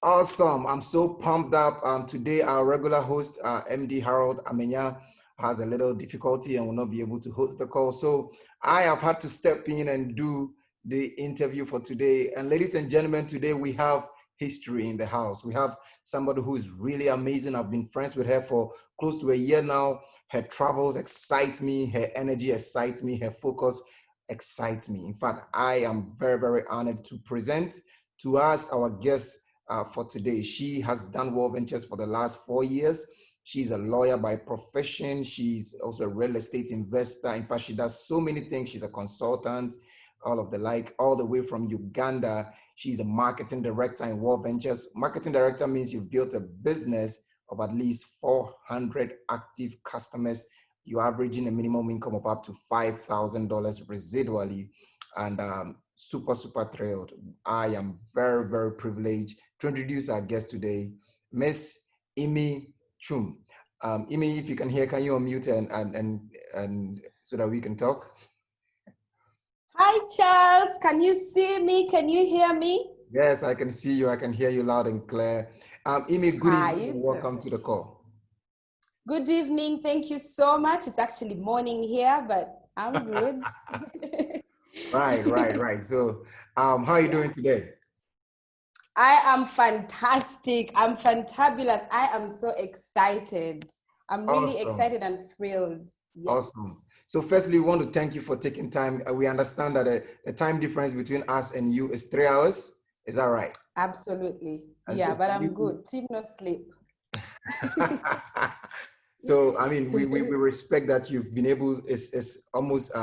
Awesome. I'm so pumped up. Today, our regular host, MD Harold Amenya, has a little difficulty and will not be able to host the call. So I have had to step in and do the interview for today. And ladies and gentlemen, today we have history in the house. We have somebody who is really amazing. I've been friends with her for close to a year now. Her travels excite me. Her energy excites me. Her focus excites me. In fact, I am very, very honored to present to us our guest for today. She has done World Ventures for the last 4 years. She's a lawyer by profession. She's also a real estate investor. In fact, she does so many things. She's a consultant, all of the like, all the way from Uganda. She's a marketing director in World Ventures. Marketing director means you've built a business of at least 400 active customers. You're averaging a minimum income of up to $5,000 residually. And super thrilled. I am very, very privileged to introduce our guest today, Miss Immy Chum. Immy, if you can hear, can you unmute and so that we can talk? Hi, Charles. Can you see me? Can you hear me? Yes, I can see you. I can hear you loud and clear. Immy, good evening and welcome to the call. Good evening. Thank you so much. It's actually morning here, but I'm good. Right. So, how are you doing today? I am fantastic. I'm fantabulous. I am so excited. I'm really excited and thrilled. Yes. Awesome. So firstly, we want to thank you for taking time. We understand that the time difference between us and you is 3 hours. Is that right? Absolutely. And yeah, so but I'm good. Team no sleep. So, I mean, we respect that you've been able, it's almost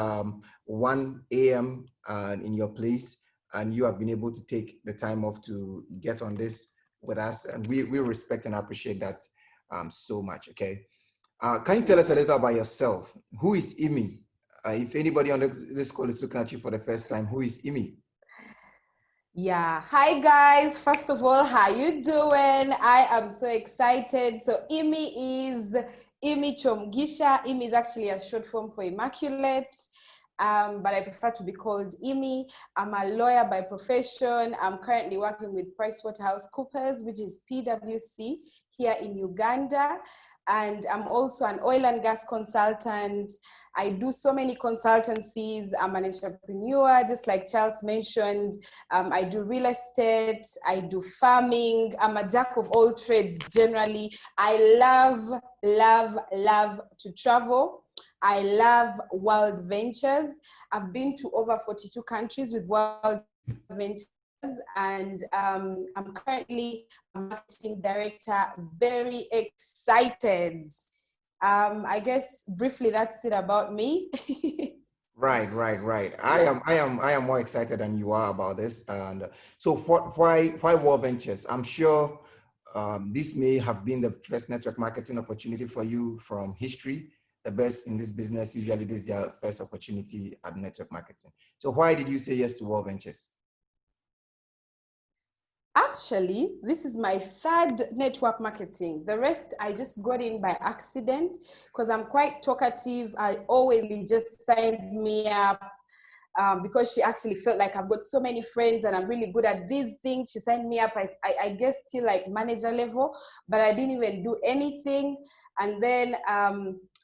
1 a.m. In your place, and you have been able to take the time off to get on this with us. And we respect and appreciate that so much, okay? Can you tell us a little about yourself? Who is Immy? If anybody on this call is looking at you for the first time, who is Immy? Yeah. Hi, guys. First of all, how you doing? I am so excited. So Immy is Immy Kyomugisha. Immy is actually a short form for Immaculate. But I prefer to be called Immy. I'm a lawyer by profession. I'm currently working with PricewaterhouseCoopers, which is PwC here in Uganda. And I'm also an oil and gas consultant. I do so many consultancies. I'm an entrepreneur, just like Charles mentioned. I do real estate. I do farming. I'm a jack of all trades generally. I love to travel. I love World Ventures. I've been to over 42 countries with World Ventures, and I'm currently a marketing director, very excited. I guess briefly that's it about me. Right. I am more excited than you are about this. And so why World Ventures? I'm sure this may have been the first network marketing opportunity for you from history. The best in this business, usually this is their first opportunity at network marketing. So why did you say yes to World Ventures? Actually, this is my third network marketing. The rest I just got in by accident because I'm quite talkative. I always just signed me up because she actually felt like I've got so many friends and I'm really good at these things. She signed me up, I guess, till like manager level, but I didn't even do anything. And then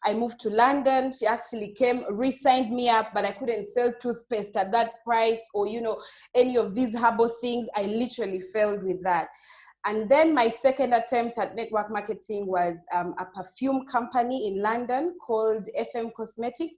I moved to London. She actually came, re-signed me up, but I couldn't sell toothpaste at that price or, you know, any of these herbal things. I literally failed with that. And then my second attempt at network marketing was a perfume company in London called FM Cosmetics.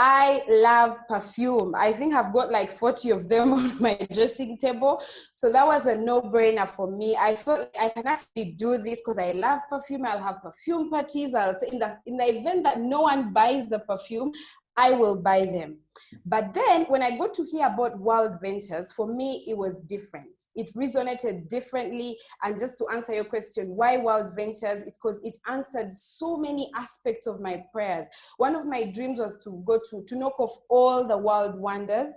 I love perfume. I think I've got like 40 of them on my dressing table. So that was a no-brainer for me. I thought I can actually do this because I love perfume. I'll have perfume parties. I'll say in the event that no one buys the perfume, I will buy them. But then when I got to hear about World Ventures, for me, it was different. It resonated differently. And just to answer your question, why World Ventures? It's because it answered so many aspects of my prayers. One of my dreams was to go to knock off all the world wonders,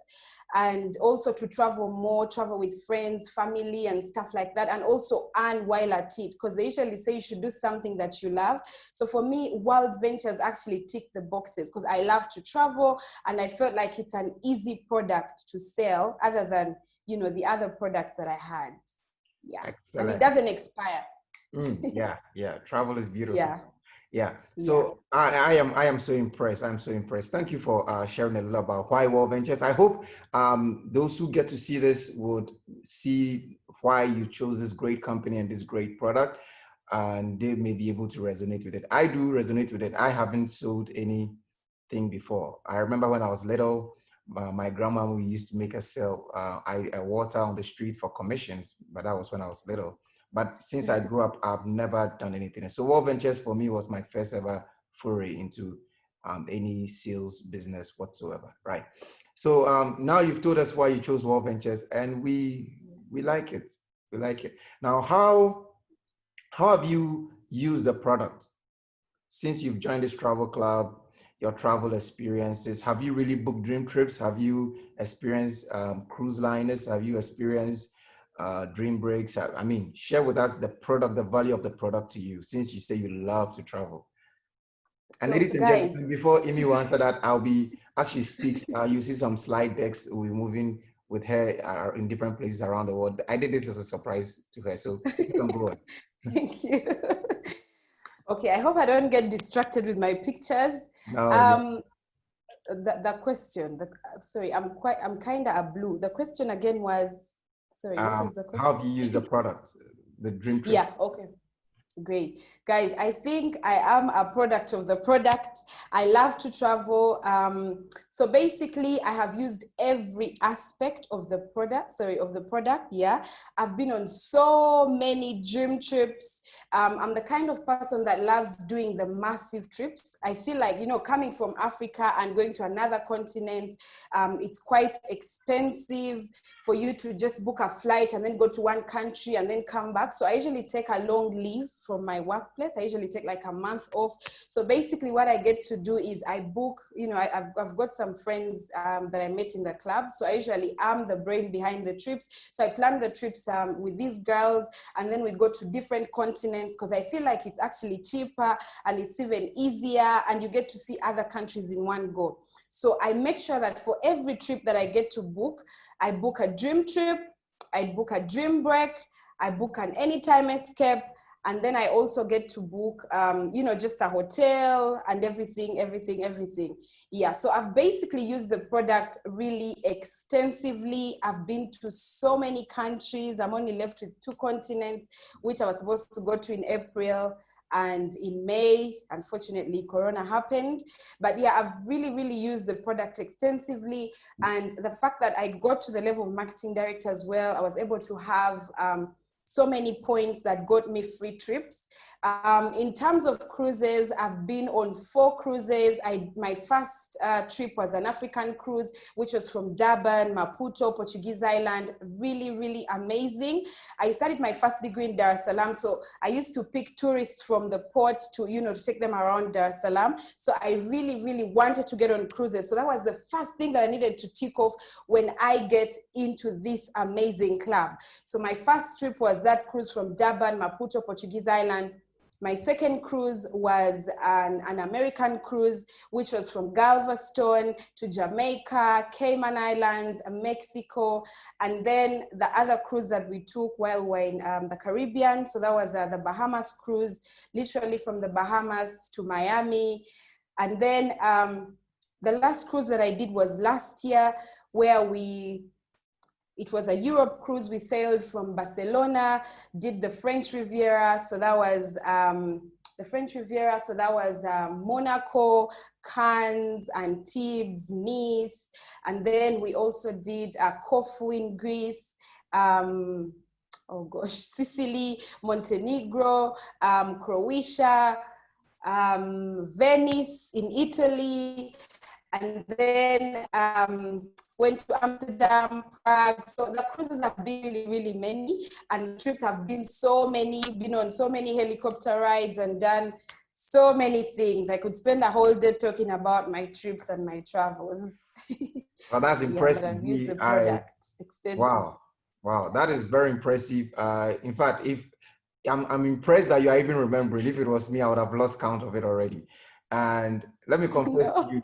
and also to travel more, travel with friends, family, and stuff like that, and also earn while at it, because they usually say you should do something that you love. So for me, World Ventures actually tick the boxes because I love to travel, and I felt like it's an easy product to sell other than, you know, the other products that I had. Yeah. And it Excellent. doesn't expire. Yeah. Travel is beautiful. Yeah. Yeah. Yeah. So I am so impressed. I'm so impressed. Thank you for sharing a little about why World Ventures. I hope those who get to see this would see why you chose this great company and this great product, and they may be able to resonate with it. I do resonate with it. I haven't sold anything before. I remember when I was little, my grandma, we used to make us sell water on the street for commissions, but that was when I was little. But since I grew up, I've never done anything. So World Ventures for me was my first ever foray into any sales business whatsoever, right? So now you've told us why you chose World Ventures, and we like it. We like it. Now, how have you used the product since you've joined this travel club? Your travel experiences. Have you really booked dream trips? Have you experienced cruise liners? Have you experienced dream breaks? I mean, share with us the product, the value of the product to you, since you say you love to travel. And So ladies and guys, gentlemen, before Immy will answer that, I'll be, as she speaks, you see some slide decks. We'll be moving with her in different places around the world. I did this as a surprise to her, so you can go on. thank you. Okay, I hope I don't get distracted with my pictures. No, yeah. The question, sorry, I'm kind of a blue. The question again was, sorry, what was the How question? have you used the product, the dream trip? Yeah, okay. Great. Guys, I think I am a product of the product. I love to travel. So basically, I have used every aspect of the product. Yeah. I've been on so many dream trips. I'm the kind of person that loves doing the massive trips. I feel like, coming from Africa and going to another continent, it's quite expensive for you to just book a flight and then go to one country and then come back. So I usually take a long leave from my workplace. I usually take like a month off. So basically what I get to do is I book, I've got some friends that I met in the club. So I usually am the brain behind the trips. So I plan the trips with these girls, and then we go to different continents because I feel like it's actually cheaper and it's even easier, and you get to see other countries in one go. So I make sure that for every trip that I get to book, I book a dream trip, I book a dream break, I book an anytime escape, and then I also get to book, just a hotel and everything. Yeah, so I've basically used the product really extensively. I've been to so many countries. I'm only left with 2 continents, which I was supposed to go to in April. And in May, unfortunately, Corona happened. But yeah, I've really, really used the product extensively. And the fact that I got to the level of marketing director as well, I was able to have so many points that got me free trips. In terms of cruises, I've been on 4 cruises. My first trip was an African cruise, which was from Durban, Maputo, Portuguese island. Really, really amazing. I studied my first degree in Dar es Salaam, so I used to pick tourists from the port to take them around Dar es Salaam. So I really, really wanted to get on cruises. So that was the first thing that I needed to tick off when I get into this amazing club. So my first trip was that cruise from Durban, Maputo, Portuguese island. My second cruise was an American cruise, which was from Galveston to Jamaica, Cayman Islands, Mexico. And then the other cruise that we took while we were in the Caribbean. So that was the Bahamas cruise, literally from the Bahamas to Miami. And then the last cruise that I did was last year, where it was a Europe cruise. We sailed from Barcelona, did the French Riviera. So that was the French Riviera. So that was Monaco, Cannes, Antibes, Nice. And then we also did Corfu in Greece. Sicily, Montenegro, Croatia, Venice in Italy, and then went to Amsterdam, Prague. So the cruises have been really, really many, and trips have been so many, been on so many helicopter rides and done so many things. I could spend a whole day talking about my trips and my travels. Well, that's Yeah, but impressive. I've used the product extensively. Wow, that is very impressive. In fact, if I'm impressed that you are even remembering. If it was me, I would have lost count of it already. And let me confess to No. you,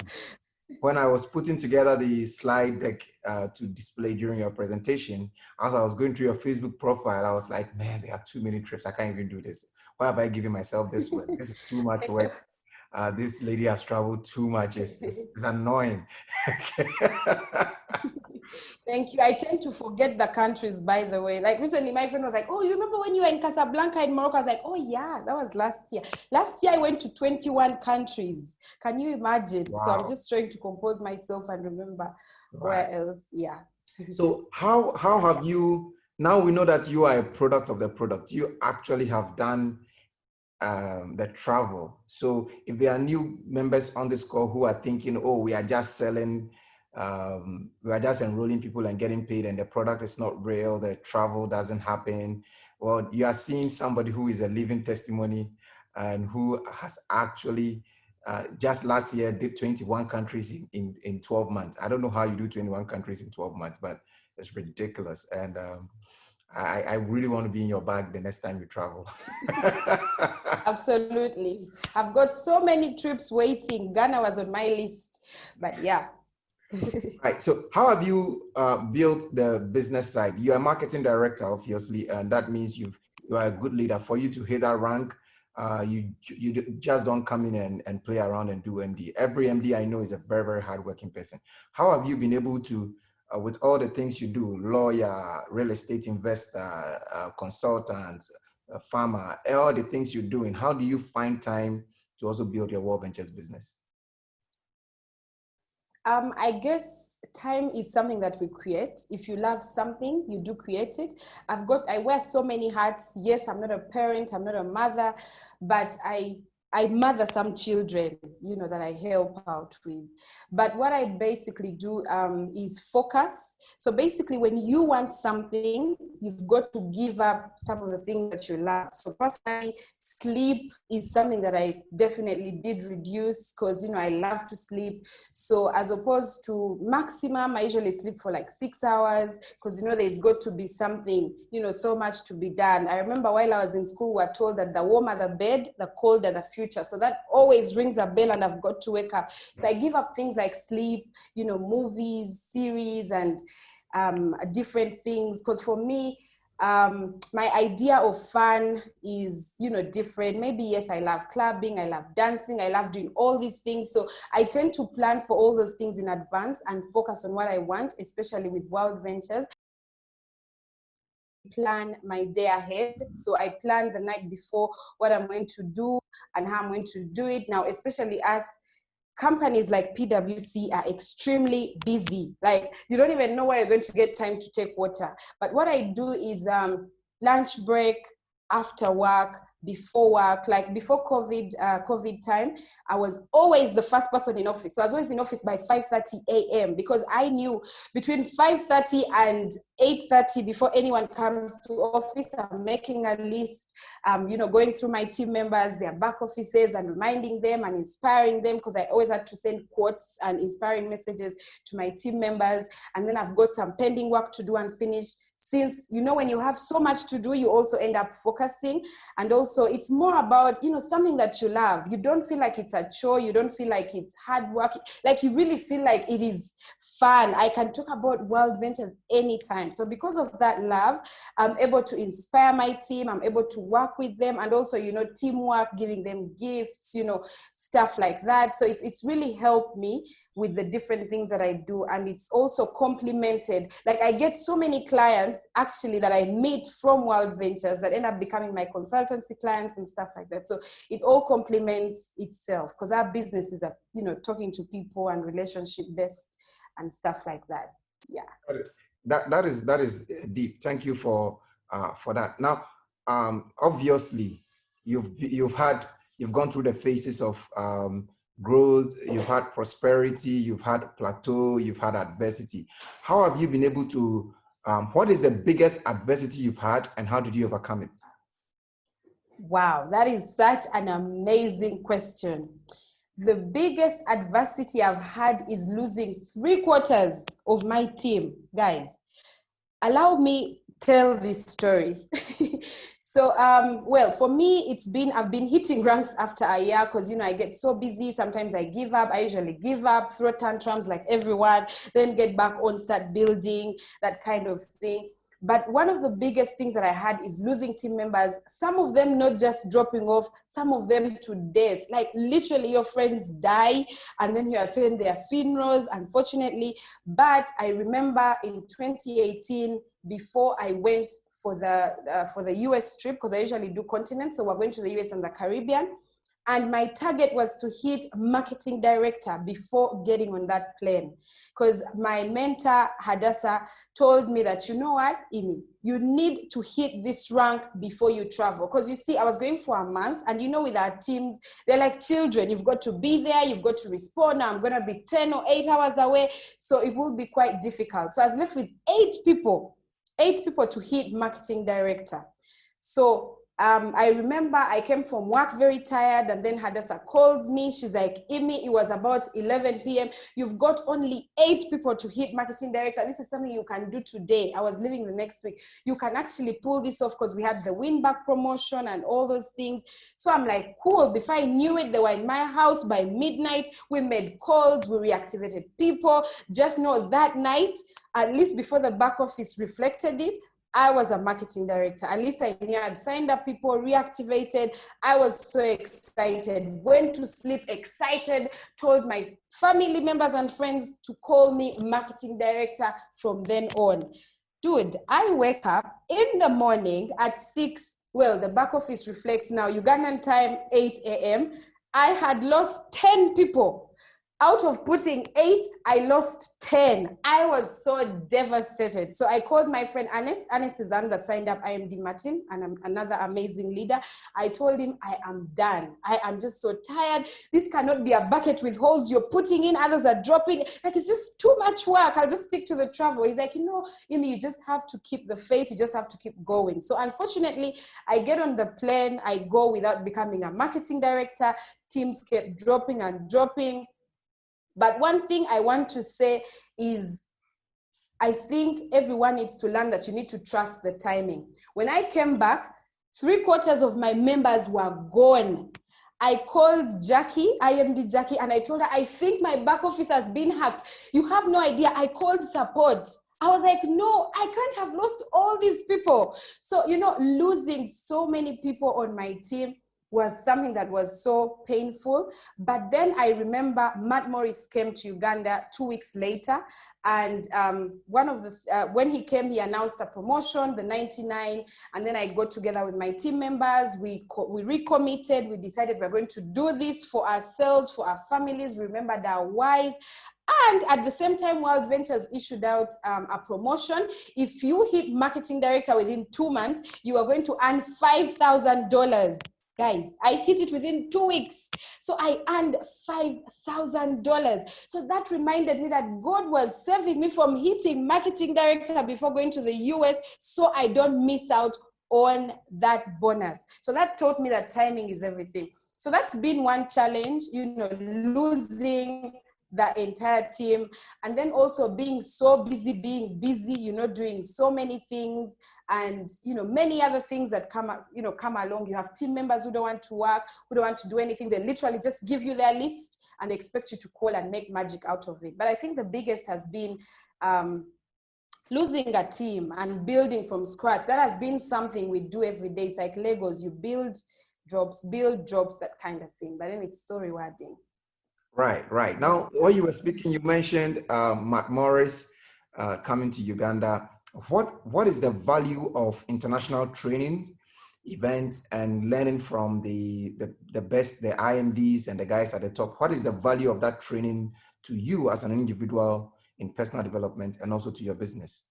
when I was putting together the slide deck to display during your presentation, as I was going through your Facebook profile, I was like, man, there are too many trips. I can't even do this. Why have I given myself this work? This is too much work. This lady has traveled too much. It's annoying. Thank you. I tend to forget the countries, by the way. Like recently, my friend was like, oh, you remember when you were in Casablanca in Morocco? I was like, oh, yeah, that was last year. Last year, I went to 21 countries. Can you imagine? Wow. So I'm just trying to compose myself and remember where else. Yeah. So how have you, now we know that you are a product of the product, you actually have done the travel. So if there are new members on this call who are thinking, oh, we are just selling, we are just enrolling people and getting paid and the product is not real, the travel doesn't happen. Well, you are seeing somebody who is a living testimony and who has actually just last year did 21 countries in 12 months. I don't know how you do 21 countries in 12 months, but it's ridiculous. And I really want to be in your bag the next time you travel. Absolutely. I've got so many trips waiting. Ghana was on my list, but yeah. Right. So how have you built the business side? You're a marketing director, obviously, and that means you are a good leader. For you to hit that rank, you just don't come in and play around and do MD. Every MD I know is a very, very hardworking person. How have you been able to, with all the things you do, lawyer, real estate investor, consultant, farmer, all the things you're doing, how do you find time to also build your World Ventures business? I guess time is something that we create. If you love something, you do create it. I wear so many hats. Yes, I'm not a parent, I'm not a mother, but I mother some children, you know, that I help out with. But what I basically do is focus. So basically, when you want something, you've got to give up some of the things that you love. So personally, sleep is something that I definitely did reduce because, you know, I love to sleep. So as opposed to maximum, I usually sleep for like 6 hours because, you know, there's got to be something, you know, so much to be done. I remember while I was in school, we were told that the warmer the bed, the colder the future. So that always rings a bell and I've got to wake up. So I give up things like sleep, you know, movies, series, and different things. Because for me, my idea of fun is, you know, different. Maybe, yes, I love clubbing, I love dancing, I love doing all these things. So I tend to plan for all those things in advance and focus on what I want, especially with Wild Ventures. Plan my day ahead. So I plan the night before what I'm going to do and how I'm going to do it. Now, especially as companies like PwC are extremely busy. Like you don't even know where you're going to get time to take water. But what I do is lunch break, after work, before work. Like before COVID time, I was always the first person in office. So I was always in office by 5:30 a.m. because I knew between 5:30 and 8:30 before anyone comes to office, I'm making a list, you know, going through my team members, their back offices and reminding them and inspiring them because I always had to send quotes and inspiring messages to my team members. And then I've got some pending work to do and finish. Since, you know, when you have so much to do, you also end up focusing. And also it's more about, you know, something that you love. You don't feel like it's a chore. You don't feel like it's hard work. Like you really feel like it is fun. I can talk about Wild Ventures anytime. So because of that love, I'm able to inspire my team. I'm able to work with them. And also, you know, teamwork, giving them gifts, you know, stuff like that. So it's really helped me with the different things that I do. And it's also complemented. Like I get so many clients actually that I meet from Wild Ventures that end up becoming my consultancy clients and stuff like that. So it all complements itself because our business is, you know, talking to people and relationship based and stuff like that. Yeah. That is deep. Thank you for that. Now, obviously, you've gone through the phases of growth. You've had prosperity. You've had plateau. You've had adversity. How have you been able to? What is the biggest adversity you've had, and how did you overcome it? Wow, that is such an amazing question. The biggest adversity I've had is losing 3/4 of my team. Guys, allow me tell this story. So, well, for me, I've been hitting ranks after a year because, I get so busy. Sometimes I give up. I usually give up, throw tantrums like everyone, then get back on, start building, that kind of thing. But one of the biggest things that I had is losing team members. Some of them not just dropping off, some of them to death. Like literally your friends die and then you attend their funerals, unfortunately. But I remember in 2018, before I went for the US trip, because I usually do continents, so we're going to the US and the Caribbean, and my target was to hit marketing director before getting on that plane, because my mentor Hadassah told me that, you know what, Immy, you need to hit this rank before you travel. Because you see, I was going for a month, and with our teams, they're like children. You've got to be there, you've got to respond. Now I'm going to be 10 or 8 hours away, so it will be quite difficult. So I was left with 8 people to hit marketing director. So I remember I came from work very tired, and then Hadassah calls me. She's like, Immy, it was about 11 p.m. You've got only 8 people to hit marketing director. This is something you can do today. I was leaving the next week. You can actually pull this off, because we had the win back promotion and all those things. So I'm like, cool. Before I knew it, they were in my house by midnight. We made calls, we reactivated people. Just know that night, at least before the back office reflected it, I was a marketing director. At least I knew I'd signed up people, reactivated. I was so excited, went to sleep excited, told my family members and friends to call me marketing director from then on. Dude, I wake up in the morning at 6. Well, the back office reflects now, Ugandan time, 8 a.m. I had lost 10 people. Out of putting 8, I lost 10. I was so devastated. So I called my friend Ernest. Ernest is the one that signed up IMD Martin, and I'm another amazing leader. I told him, I am done. I am just so tired. This cannot be a bucket with holes you're putting in, others are dropping. Like, it's just too much work. I'll just stick to the travel. He's like, Immy, you just have to keep the faith. You just have to keep going. So unfortunately, I get on the plane. I go without becoming a marketing director. Teams kept dropping and dropping. But one thing I want to say is, I think everyone needs to learn that you need to trust the timing. When I came back, 3/4 of my members were gone. I called Jackie, IMD Jackie, and I told her, I think my back office has been hacked. You have no idea. I called support. I was like, no, I can't have lost all these people. So, losing so many people on my team was something that was so painful. But then I remember Matt Morris came to Uganda 2 weeks later. And when he came, he announced a promotion, the 99. And then I got together with my team members. We recommitted. We decided we're going to do this for ourselves, for our families. We remembered our whys. And at the same time, World Ventures issued out a promotion. If you hit marketing director within 2 months, you are going to earn $5,000. Guys, I hit it within 2 weeks. So I earned $5,000. So that reminded me that God was saving me from hitting marketing director before going to the US, so I don't miss out on that bonus. So that taught me that timing is everything. So that's been one challenge, losing the entire team, and then also being so busy, doing so many things, and many other things that come along. You have team members who don't want to work, who don't want to do anything. They literally just give you their list and expect you to call and make magic out of it. But I think the biggest has been losing a team and building from scratch. That has been something we do every day. It's like Legos. You build drops, that kind of thing. But then it's so rewarding. Right. Now, when you were speaking, you mentioned Matt Morris coming to Uganda. What is the value of international training events and learning from the best, the IMDs and the guys at the top? What is the value of that training to you as an individual in personal development and also to your business?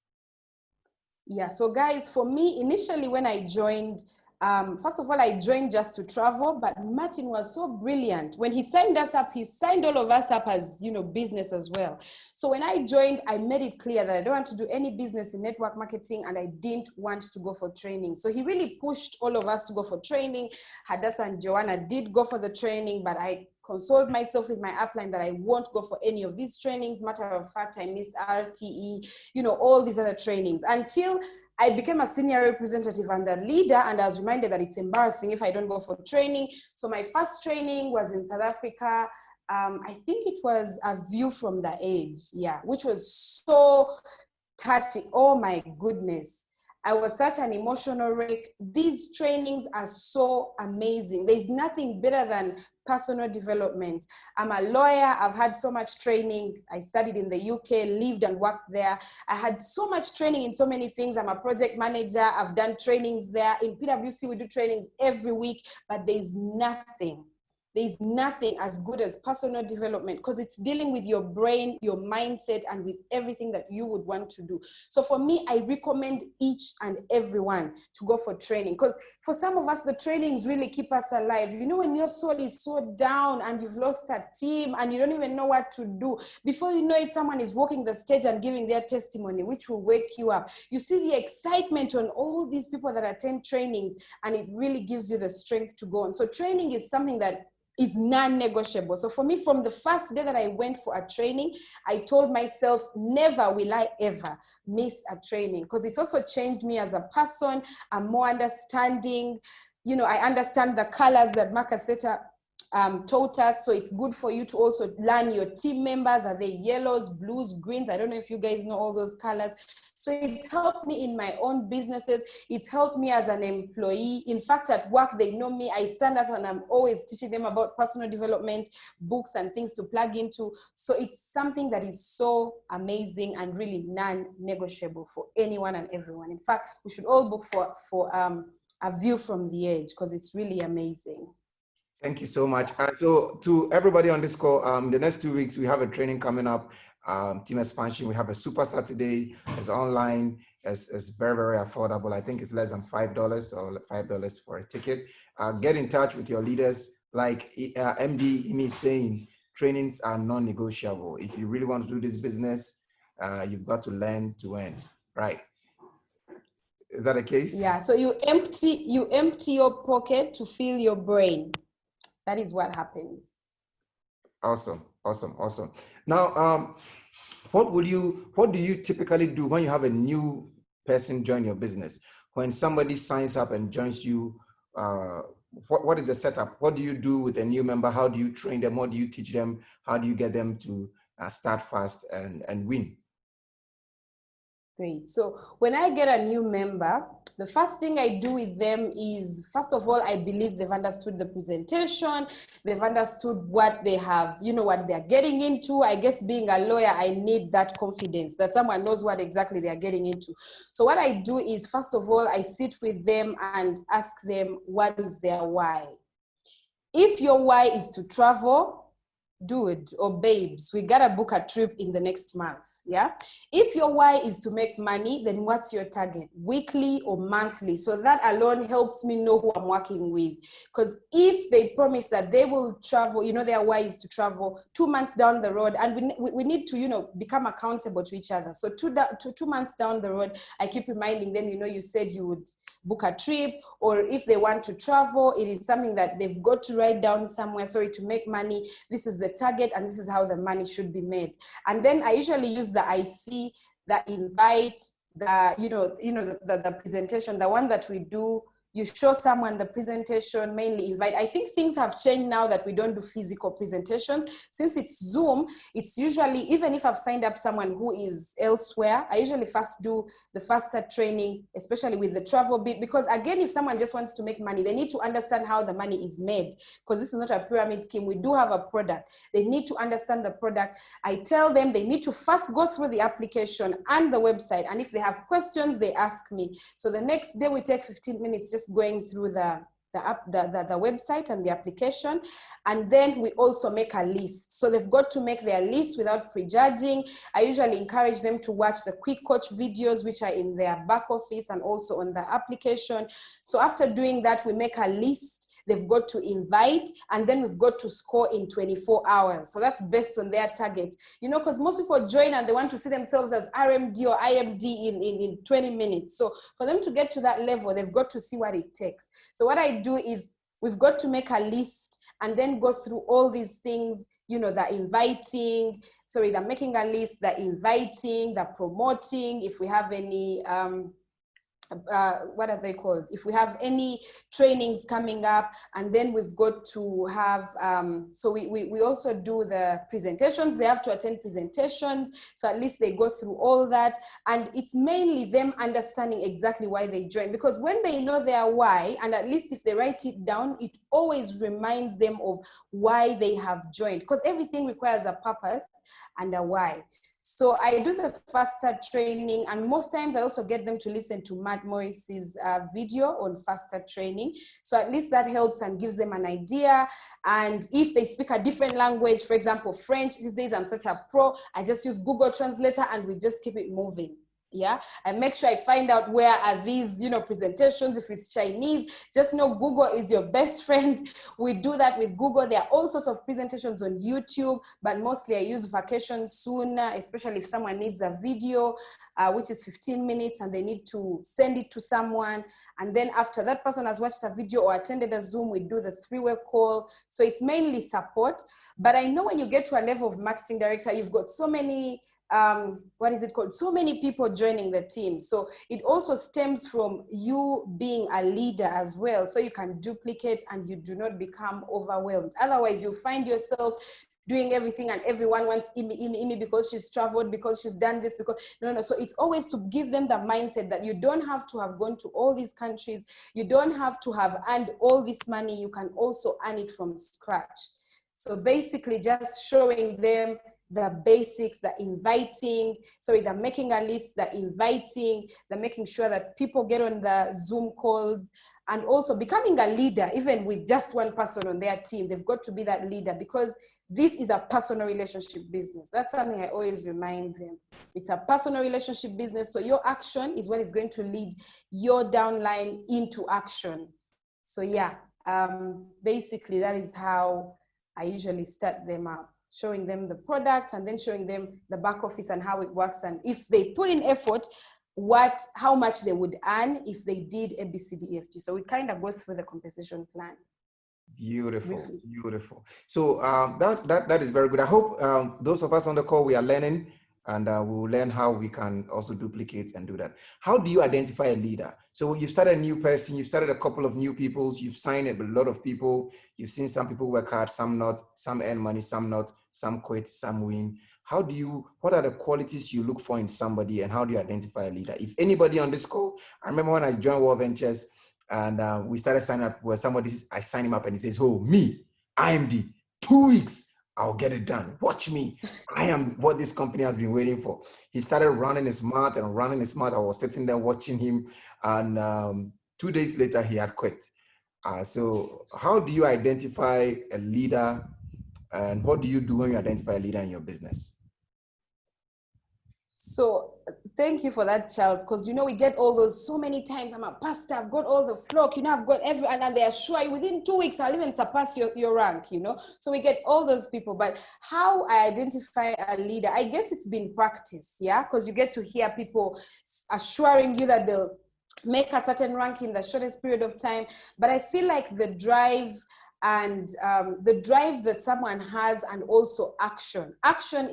Yeah, so guys, for me, initially when I joined, first of all, I joined just to travel, but Martin was so brilliant. When he signed us up, he signed all of us up as, business as well. So when I joined, I made it clear that I don't want to do any business in network marketing, and I didn't want to go for training. So he really pushed all of us to go for training. Hadassah and Joanna did go for the training, but I consoled myself with my upline that I won't go for any of these trainings. Matter of fact, I missed RTE, all these other trainings until I became a senior representative and a leader, and I was reminded that it's embarrassing if I don't go for training. So my first training was in South Africa. I think it was A View from the Edge, yeah, which was so touching. Oh my goodness. I was such an emotional wreck. These trainings are so amazing. There's nothing better than personal development. I'm a lawyer. I've had so much training. I studied in the UK, lived and worked there. I had so much training in so many things. I'm a project manager. I've done trainings there. In PwC, we do trainings every week, but there's nothing as good as personal development, because it's dealing with your brain, your mindset, and with everything that you would want to do. So for me, I recommend each and everyone to go for training, because for some of us, the trainings really keep us alive. You know, when your soul is so down and you've lost a team and you don't even know what to do, before you know it, someone is walking the stage and giving their testimony, which will wake you up. You see the excitement on all these people that attend trainings, and it really gives you the strength to go on. So training is something that is non-negotiable. So for me, from the first day that I went for a training, I told myself, never will I ever miss a training, because it's also changed me as a person. I'm more understanding. You know, I understand the colors that Makaseta taught us. So it's good for you to also learn your team members. Are they yellows, blues, greens? I don't know if you guys know all those colors. So it's helped me in my own businesses. It's helped me as an employee. In fact, at work, they know me. I stand up and I'm always teaching them about personal development, books and things to plug into. So it's something that is so amazing and really non-negotiable for anyone and everyone. In fact, we should all book for A View from the Edge, because it's really amazing. Thank you so much. So to everybody on this call, the next 2 weeks, we have a training coming up, team expansion. We have a Super Saturday. It's online. It's very, very affordable. I think it's less than $5 or $5 for a ticket. Get in touch with your leaders. Like MD Immy is saying, trainings are non-negotiable. If you really want to do this business, you've got to learn to earn, right? Is that the case? Yeah, so you empty your pocket to fill your brain. That is what happens. Awesome. Now, what do you typically do when you have a new person join your business? When somebody signs up and joins you, what is the setup? What do you do with a new member? How do you train them? What do you teach them? How do you get them to start fast and win? Great. So when I get a new member, the first thing I do with them is, first of all, I believe they've understood the presentation. They've understood what they have, you know, what they're getting into. I guess being a lawyer, I need that confidence that someone knows what exactly they're getting into. So what I do is, first of all, I sit with them and ask them, what is their why? If your why is to travel, dude or babes, we gotta book a trip in the next month. Yeah. If your why is to make money, then what's your target, weekly or monthly? So that alone helps me know who I'm working with. Because if they promise that they will travel, you know, their why is to travel 2 months down the road, and we need to, you know, become accountable to each other. So 2 months down the road, I keep reminding them, you know, you said you would book a trip, or if they want to travel, it is something that they've got to write down somewhere. Sorry, to make money, this is the target and this is how the money should be made. And then I usually use the IC, the invite, the presentation, the one that we do. You show someone the presentation, mainly invite. I think things have changed now that we don't do physical presentations. Since it's Zoom, it's usually, even if I've signed up someone who is elsewhere, I usually first do the faster training, especially with the travel bit, because again, if someone just wants to make money, they need to understand how the money is made, because this is not a pyramid scheme. We do have a product. They need to understand the product. I tell them they need to first go through the application and the website. And if they have questions, they ask me. So the next day we take 15 minutes just going through the website and the application. And then we also make a list. So they've got to make their list without prejudging. I usually encourage them to watch the quick coach videos, which are in their back office and also on the application. So after doing that, we make a list. They've got to invite, and then we've got to score in 24 hours. So that's based on their target. You know, because most people join and they want to see themselves as RMD or IMD in 20 minutes. So for them to get to that level, they've got to see what it takes. So what I do is, we've got to make a list and then go through all these things, you know, the inviting, sorry, the making a list, the inviting, the promoting, if we have any what are they called? If we have any trainings coming up, and then we've got to have, so we also do the presentations. They have to attend presentations. So at least they go through all that. And it's mainly them understanding exactly why they join. Because when they know their why, and at least if they write it down, it always reminds them of why they have joined. Because everything requires a purpose and a why. So I do the faster training, and most times I also get them to listen to Matt Morris's video on faster training. So at least that helps and gives them an idea. And if they speak a different language, for example, French, these days I'm such a pro, I just use Google Translator and we just keep it moving. Yeah, I make sure I find out where are these, presentations. If it's Chinese, just know Google is your best friend. We do that with Google. There are all sorts of presentations on YouTube, but mostly I use Vacation Soon, especially if someone needs a video, which is 15 minutes, and they need to send it to someone. And then after that person has watched a video or attended a Zoom, we do the 3-way call. So it's mainly support. But I know when you get to a level of marketing director, you've got so many so many people joining the team. So it also stems from you being a leader as well, so you can duplicate and you do not become overwhelmed. Otherwise you'll find yourself doing everything and everyone wants Immy because she's traveled, because she's done this, because no. So it's always to give them the mindset that you don't have to have gone to all these countries, you don't have to have earned all this money, you can also earn it from scratch. So basically just showing them the basics, the inviting, sorry, the making a list, the inviting, the making sure that people get on the Zoom calls, and also becoming a leader. Even with just one person on their team, they've got to be that leader, because this is a personal relationship business. That's something I always remind them. It's a personal relationship business. So your action is what is going to lead your downline into action. So yeah, basically that is how I usually start them up, showing them the product and then showing them the back office and how it works. And if they put in effort, how much they would earn if they did ABCDEFG. So we kind of go through the compensation plan. Beautiful, Briefly. beautiful. So that is very good. I hope those of us on the call, we are learning, and we'll learn how we can also duplicate and do that. How do you identify a leader? So you've started a new person, you've started a couple of new people, you've signed a lot of people, you've seen some people work hard, some not, some earn money, some not, some quit, some win. What are the qualities you look for in somebody, and how do you identify a leader? If anybody on this call, I remember when I joined World Ventures, and we started signing up where I sign him up and he says, oh, me, IMD, 2 weeks, I'll get it done. Watch me. I am what this company has been waiting for. He started running his mouth and running his mouth. I was sitting there watching him, and 2 days later, he had quit. So how do you identify a leader, and what do you do when you identify a leader in your business? So thank you for that, Charles, because we get all those so many times. I'm a pastor, I've got all the flock, I've got everyone, and they assure you within 2 weeks I'll even surpass your rank, So we get all those people. But how I identify a leader, I guess it's been practice, yeah, because you get to hear people assuring you that they'll make a certain rank in the shortest period of time. But I feel like the drive and the drive that someone has, and also action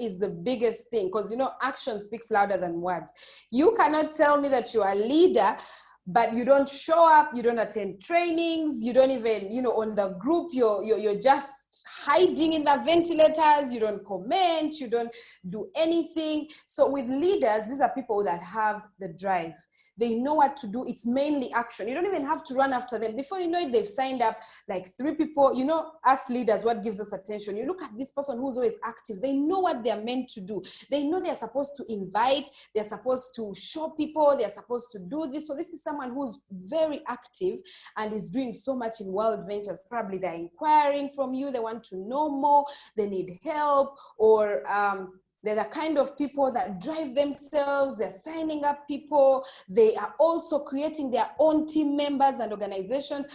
is the biggest thing, because action speaks louder than words. You cannot tell me that you're a leader but you don't show up, you don't attend trainings, you don't even, on the group, you're just hiding in the ventilators, you don't comment, you don't do anything. So with leaders, these are people that have the drive. They know what to do. It's mainly action. You don't even have to run after them. Before you know it, they've signed up like 3 people. Us leaders, what gives us attention? You look at this person who's always active. They know what they're meant to do. They know they're supposed to invite. They're supposed to show people. They're supposed to do this. So this is someone who's very active and is doing so much in World Ventures. Probably they're inquiring from you. They want to know more. They need help, or they're the kind of people that drive themselves. They're signing up people. They are also creating their own team members and organizations.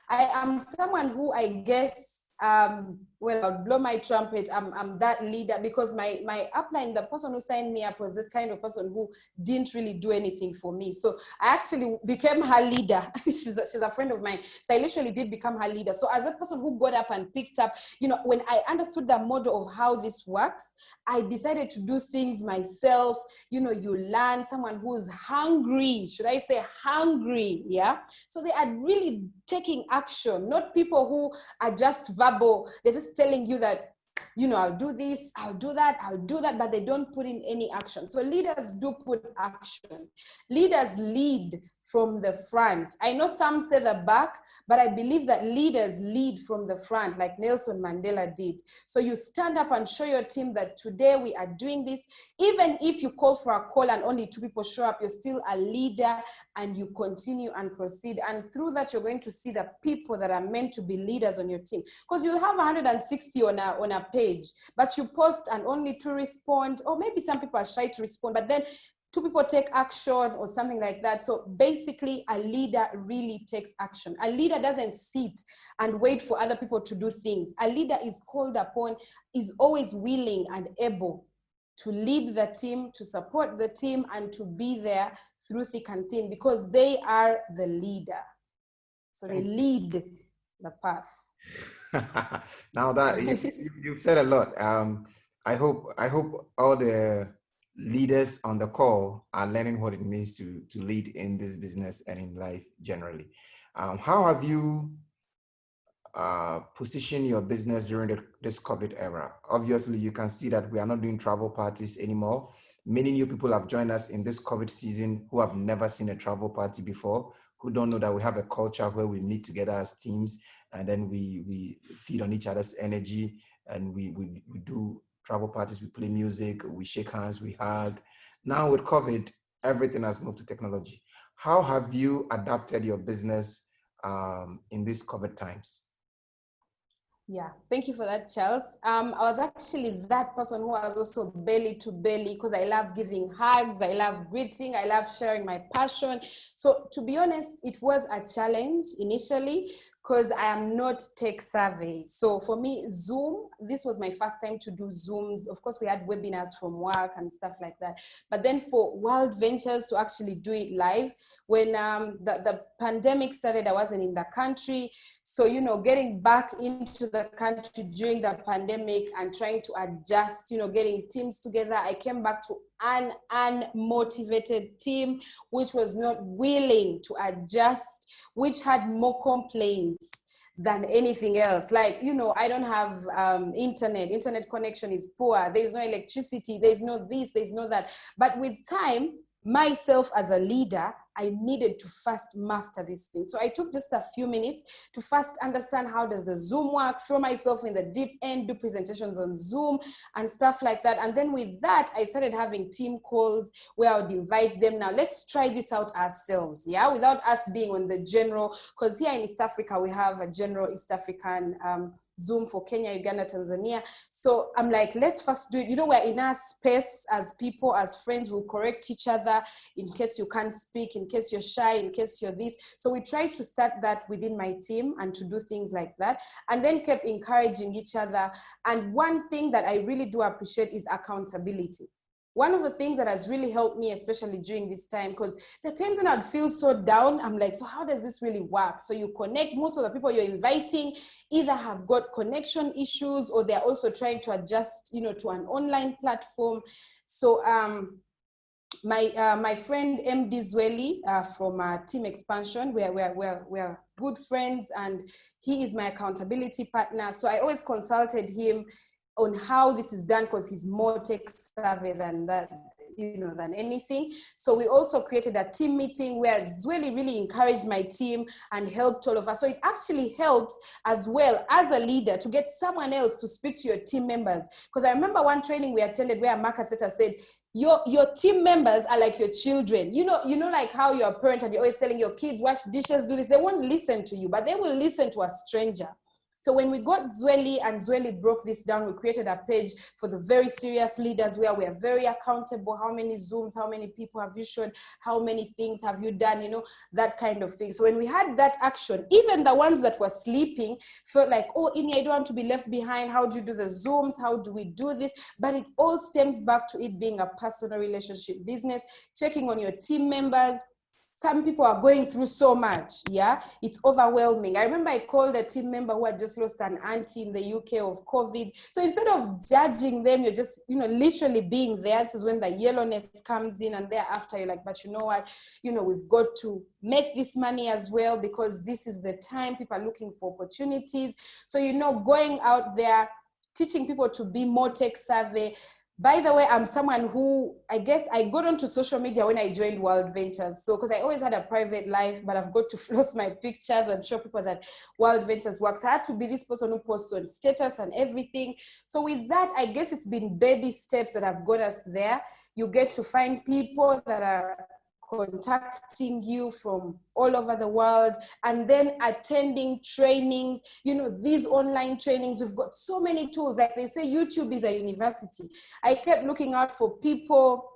I am someone who, I guess, well, I'll blow my trumpet. I'm that leader, because my upline, the person who signed me up, was that kind of person who didn't really do anything for me. So I actually became her leader. she's a friend of mine. So I literally did become her leader. So as that person who got up and picked up, when I understood the model of how this works, I decided to do things myself. You learn, someone who's hungry, should I say hungry, yeah? So they are really taking action, not people who are just verbal. They're just telling you that, I'll do this, I'll do that, but they don't put in any action. So leaders do put action. Leaders lead from the front. I know some say the back, but I believe that leaders lead from the front, like Nelson Mandela did. So you stand up and show your team that today we are doing this. Even if you call for a call and only 2 people show up, you're still a leader, and you continue and proceed. And through that, you're going to see the people that are meant to be leaders on your team. Because you'll have 160 on a page, but you post and only 2 respond, or maybe some people are shy to respond, but then 2 people take action or something like that. So basically, a leader really takes action. A leader doesn't sit and wait for other people to do things. A leader is called upon, is always willing and able to lead the team, to support the team, and to be there through thick and thin, because they are the leader. So they lead the path. Now that you've said a lot, I hope all the leaders on the call are learning what it means to lead in this business and in life generally. How have you position your business during this COVID era? Obviously, you can see that we are not doing travel parties anymore. Many new people have joined us in this COVID season who have never seen a travel party before, who don't know that we have a culture where we meet together as teams, and then we feed on each other's energy, and we do travel parties, we play music, we shake hands, we hug. Now with COVID, everything has moved to technology. How have you adapted your business in these COVID times? Yeah, thank you for that, Charles. I was actually that person who was also belly to belly, because I love giving hugs, I love greeting, I love sharing my passion. So to be honest, it was a challenge initially, because I am not tech savvy. So for me, Zoom, this was my first time to do Zooms. Of course, we had webinars from work and stuff like that. But then for Wild Ventures to actually do it live, when the pandemic started, I wasn't in the country. So, getting back into the country during the pandemic and trying to adjust, getting teams together, I came back to an unmotivated team, which was not willing to adjust, which had more complaints than anything else. Like, I don't have internet connection is poor, there's no electricity, there's no this, there's no that. But with time, myself as a leader, I needed to first master this thing. So I took just a few minutes to first understand how does the Zoom work, throw myself in the deep end, do presentations on Zoom and stuff like that. And then with that, I started having team calls where I would invite them. Now let's try this out ourselves, yeah, without us being on the general, because here in East Africa, we have a general East African Zoom for Kenya, Uganda, Tanzania. So I'm like, let's first do it. We're in our space as people, as friends, we'll correct each other in case you can't speak, in case you're shy, in case you're this. So we tried to start that within my team and to do things like that, and then kept encouraging each other. And one thing that I really do appreciate is accountability. One of the things that has really helped me, especially during this time, because the times when I'd feel so down, I'm like, so how does this really work? So you connect, most of the people you're inviting either have got connection issues, or they're also trying to adjust, to an online platform. So my friend MD Zweli from Team Expansion, we're good friends, and he is my accountability partner. So I always consulted him on how this is done, because he's more tech savvy than that, than anything. So we also created a team meeting where Zweli really encouraged my team and helped all of us. So it actually helps as well as a leader to get someone else to speak to your team members. Because I remember one training we attended where Marcus said, your team members are like your children. Like how you're a parent and you're always telling your kids, wash dishes, do this. They won't listen to you, but they will listen to a stranger. So when we got Zweli and Zweli broke this down, we created a page for the very serious leaders where we are very accountable. How many Zooms, how many people have you showed? How many things have you done? You know, that kind of thing. So when we had that action, even the ones that were sleeping felt like, oh, Immy, I don't want to be left behind. How do you do the Zooms? How do we do this? But it all stems back to it being a personal relationship business, checking on your team members. Some people are going through so much, yeah? It's overwhelming. I remember I called a team member who had just lost an auntie in the UK of COVID. So instead of judging them, you're just, you know, literally being there. This is when the yellowness comes in, and thereafter you're like, but you know what? You know, we've got to make this money as well, because this is the time people are looking for opportunities. So, you know, going out there, teaching people to be more tech savvy. By the way, I'm someone who, I guess I got onto social media when I joined World Ventures. So, because I always had a private life, but I've got to floss my pictures and show people that World Ventures works. I had to be this person who posts on status and everything. So with that, I guess it's been baby steps that have got us there. You get to find people that are contacting you from all over the world, and then attending trainings, you know, these online trainings. We've got so many tools. Like they say, YouTube is a university. I kept looking out for people,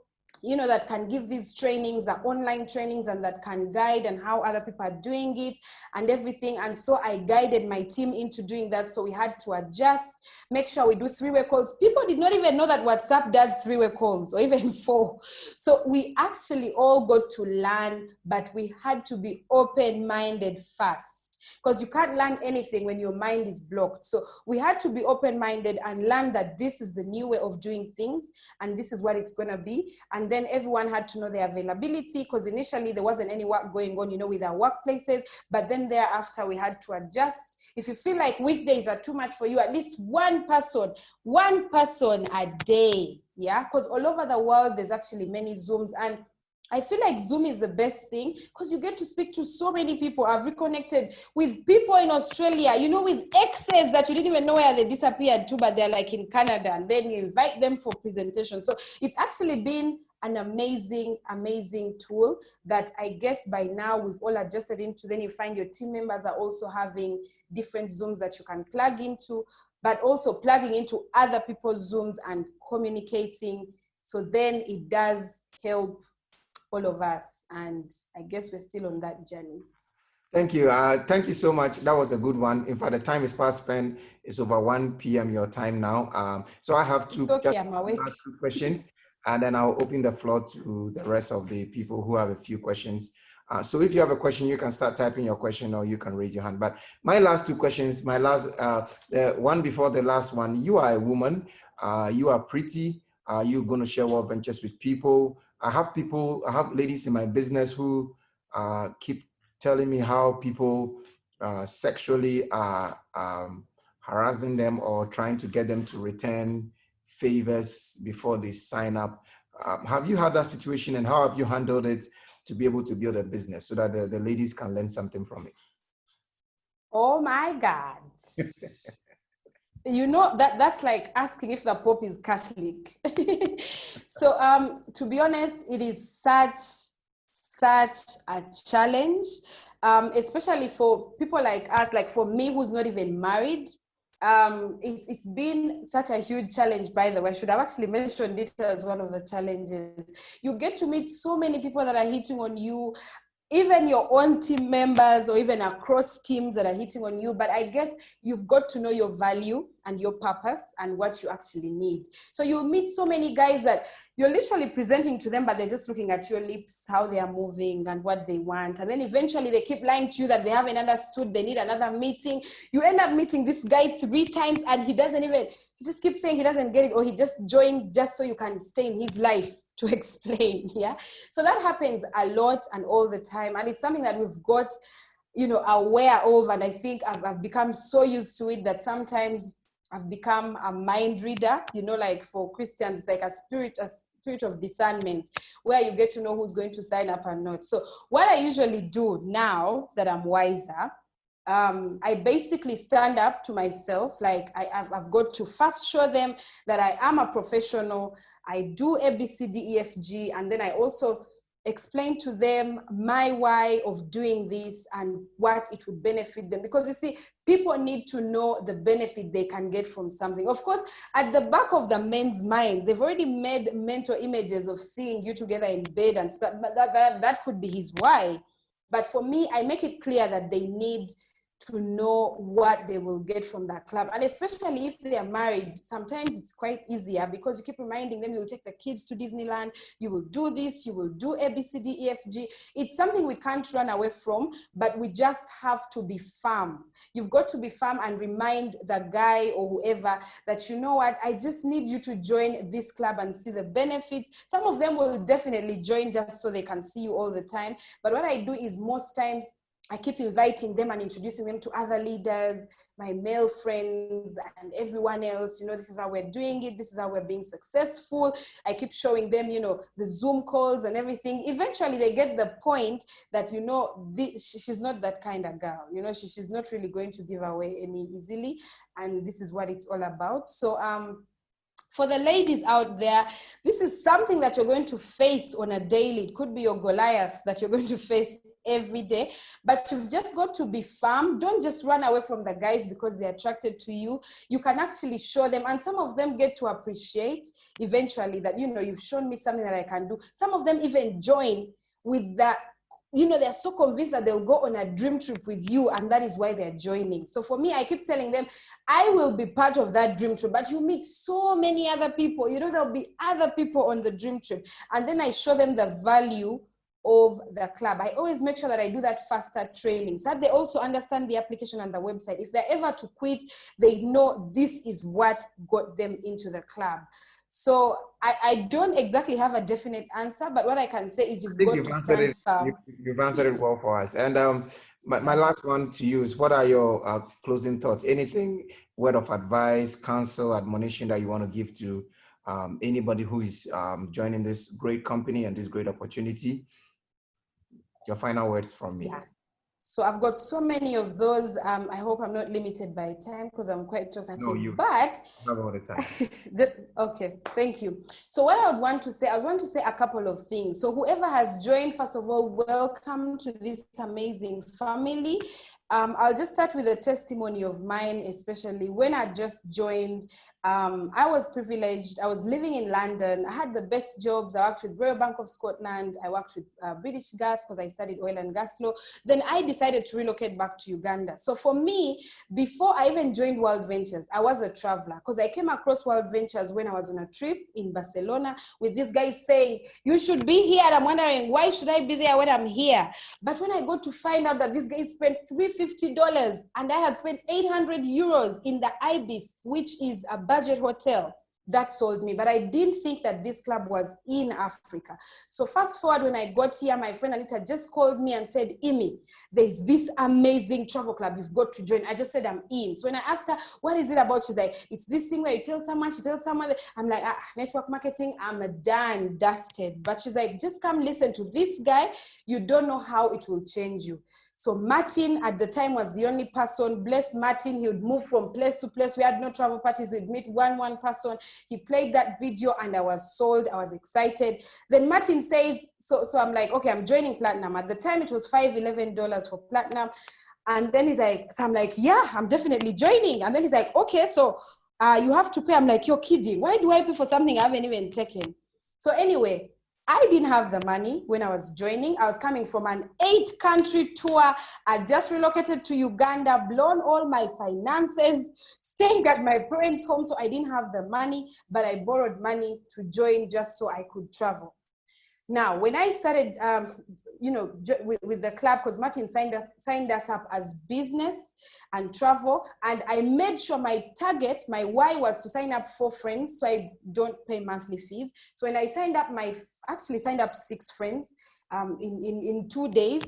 you know, that can give these trainings, the online trainings, and that can guide and how other people are doing it and everything. And so I guided my team into doing that. So we had to adjust, make sure we do three-way calls. People did not even know that WhatsApp does three-way calls, or even four. So we actually all got to learn, but we had to be open-minded first, because you can't learn anything when your mind is blocked. So we had to be open-minded and learn that this is the new way of doing things, and this is what it's going to be. And then everyone had to know their availability, because initially there wasn't any work going on, you know, with our workplaces. But then thereafter we had to adjust. If you feel like weekdays are too much for you, at least one person a day, yeah? Because all over the world, there's actually many Zooms, and I feel like Zoom is the best thing because you get to speak to so many people. I've reconnected with people in Australia, you know, with exes that you didn't even know where they disappeared to, but they're like in Canada, and then you invite them for presentations. So it's actually been an amazing, amazing tool that I guess by now we've all adjusted into. Then you find your team members are also having different Zooms that you can plug into, but also plugging into other people's Zooms and communicating. So then it does help all of us, and I guess we're still on that journey. Thank you. Thank you so much. That was a good one. In fact, the time is fast spent. It's over 1 p.m. your time now. So I have last two questions, and then I'll open the floor to the rest of the people who have a few questions. So if you have a question, you can start typing your question, or you can raise your hand. But my last two questions, the one before the last one, you are a woman, you are pretty, you're going to share World Ventures with people. I have ladies in my business who keep telling me how people sexually are harassing them or trying to get them to return favors before they sign up. Have you had that situation, and how have you handled it to be able to build a business so that the ladies can learn something from it? Oh my God. You know, that's like asking if the Pope is Catholic. So to be honest, it is such a challenge, especially for people like us, like for me who's not even married. It's been such a huge challenge, by the way. I should have actually mentioned it as one of the challenges. You get to meet so many people that are hitting on you, even your own team members, or even across teams that are hitting on you. But I guess you've got to know your value and your purpose and what you actually need. So you'll meet so many guys that you're literally presenting to them, but they're just looking at your lips, how they are moving and what they want. And then eventually they keep lying to you that they haven't understood, they need another meeting. You end up meeting this guy 3 times and he just keeps saying he doesn't get it, or he just joins just so you can stay in his life to explain. Yeah. So that happens a lot and all the time. And it's something that we've got, you know, aware of. And I think I've become so used to it that sometimes I've become a mind reader, you know, like for Christians, it's like a spirit of discernment, where you get to know who's going to sign up and not. So what I usually do now that I'm wiser, I basically stand up to myself. Like I've got to first show them that I am a professional. I do ABCDEFG, and then I also explain to them my why of doing this and what it would benefit them. Because you see, people need to know the benefit they can get from something. Of course, at the back of the men's mind, they've already made mental images of seeing you together in bed and stuff, but that could be his why. But for me, I make it clear that they need to know what they will get from that club. And especially if they are married, sometimes it's quite easier because you keep reminding them, you will take the kids to Disneyland, you will do this, you will do A, B, C, D, E, F, G. It's something we can't run away from, but we just have to be firm. You've got to be firm and remind the guy or whoever that, you know what, I just need you to join this club and see the benefits. Some of them will definitely join just so they can see you all the time. But what I do is most times, I keep inviting them and introducing them to other leaders, my male friends and everyone else. You know, this is how we're doing it. This is how we're being successful. I keep showing them, you know, the Zoom calls and everything. Eventually they get the point that, you know, she's not that kind of girl. You know, she's not really going to give away any easily. And this is what it's all about. So, for the ladies out there, this is something that you're going to face on a daily. It could be your Goliath that you're going to face every day, but you've just got to be firm. Don't just run away from the guys because they're attracted to you. You can actually show them, and some of them get to appreciate eventually that, you know, you've shown me something that I can do. Some of them even join with that. You know, they're so convinced that they'll go on a dream trip with you, and that is why they're joining. So for me, I keep telling them, I will be part of that dream trip, but you meet so many other people. You know, there'll be other people on the dream trip. And then I show them the value of the club. I always make sure that I do that faster training so that they also understand the application and the website. If they're ever to quit, they know this is what got them into the club. So I don't exactly have a definite answer, but what I can say is you've got to stand firm. You've answered it well for us. And my last one to you is, what are your closing thoughts? Anything, word of advice, counsel, admonition that you want to give to anybody who is joining this great company and this great opportunity? Your final words from me. Yeah. So I've got so many of those. I hope I'm not limited by time because I'm quite talkative. No, you but have all the time. Okay, thank you. So what I would want to say a couple of things. So whoever has joined, first of all, welcome to this amazing family. I'll just start with a testimony of mine, especially when I just joined. I was privileged. I was living in London. I had the best jobs. I worked with Royal Bank of Scotland. I worked with British Gas because I studied oil and gas law. Then I decided to relocate back to Uganda. So for me, before I even joined World Ventures, I was a traveler because I came across World Ventures when I was on a trip in Barcelona with these guys saying, you should be here. And I'm wondering, why should I be there when I'm here? But when I got to find out that these guys spent $350 and I had spent 800 euros in the Ibis, which is a budget hotel, that sold me. But I didn't think that this club was in Africa. So fast forward, when I got here, my friend Anita just called me and said, Immy, there's this amazing travel club, you've got to join. I just said, I'm in. So when I asked her, what is it about? She's like, it's this thing where you tell someone, she tells someone. I'm like, network marketing, I'm done, dusted. But she's like, just come listen to this guy. You don't know how it will change you. So Martin at the time was the only person. Bless Martin, he would move from place to place. We had no travel parties. We'd meet one person. He played that video and I was sold. I was excited. Then Martin says, so I'm like, okay, I'm joining Platinum. At the time it was $11 for Platinum. And then he's like, so I'm like, yeah, I'm definitely joining. And then he's like, okay, so you have to pay. I'm like, you're kidding. Why do I pay for something I haven't even taken? So anyway, I didn't have the money when I was joining. I was coming from an 8-country tour. I just relocated to Uganda, blown all my finances, staying at my parents' home. So I didn't have the money, but I borrowed money to join just so I could travel. Now, when I started, with the club, because Martin signed us up as business and travel, and I made sure my target, my why was to sign up 4 friends, so I don't pay monthly fees. So when I signed up, actually signed up 6 friends in 2 days.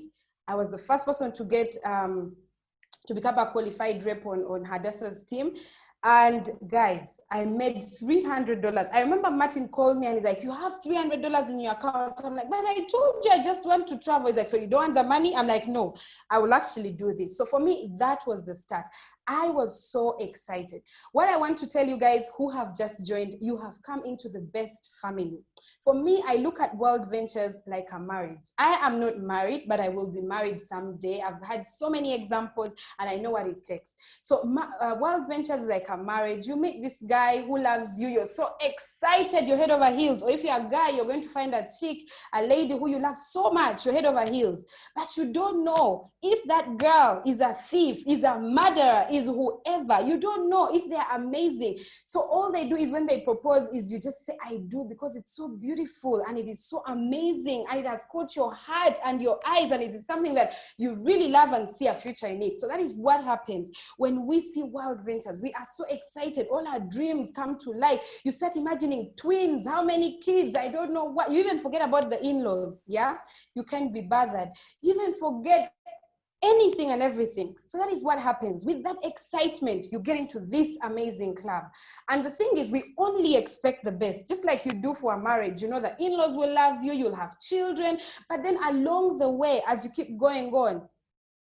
I was the first person to get to become a qualified rep on Hadassah's team. And guys, I made $300. I remember Martin called me and he's like, you have $300 in your account. I'm like, but I told you I just want to travel. He's like, so you don't want the money? I'm like, no, I will actually do this. So for me, that was the start. I was so excited. What I want to tell you guys who have just joined, you have come into the best family. For me, I look at World Ventures like a marriage. I am not married, but I will be married someday. I've had so many examples and I know what it takes. So World Ventures is like a marriage. You meet this guy who loves you. You're so excited, you're head over heels. Or if you're a guy, you're going to find a chick, a lady who you love so much, you're head over heels. But you don't know if that girl is a thief, is a murderer, is whoever. You don't know if they're amazing. So all they do is when they propose is you just say, I do, because it's so beautiful and it is so amazing and it has caught your heart and your eyes and it is something that you really love and see a future in it. So that is what happens when we see World Ventures. We are so excited. All our dreams come to life. You start imagining twins, how many kids, I don't know what. You even forget about the in-laws, yeah? You can't be bothered. You even forget anything and everything. So that is what happens. With that excitement, you get into this amazing club. And the thing is, we only expect the best, just like you do for a marriage. You know, the in-laws will love you, you'll have children, but then along the way, as you keep going on,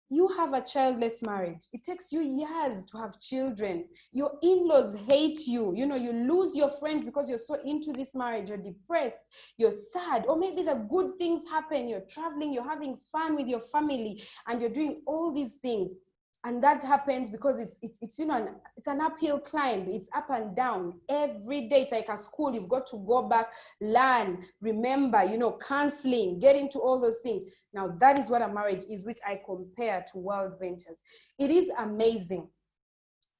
you have a childless marriage. It takes you years to have children. Your in-laws hate you. You know, you lose your friends because you're so into this marriage. You're depressed, you're sad, or maybe the good things happen. You're traveling, you're having fun with your family, and you're doing all these things. And that happens because it's you know, it's an uphill climb. It's up and down every day. It's like a school. You've got to go back, learn, remember, you know, counseling, get into all those things. Now, that is what a marriage is, which I compare to World Ventures. It is amazing.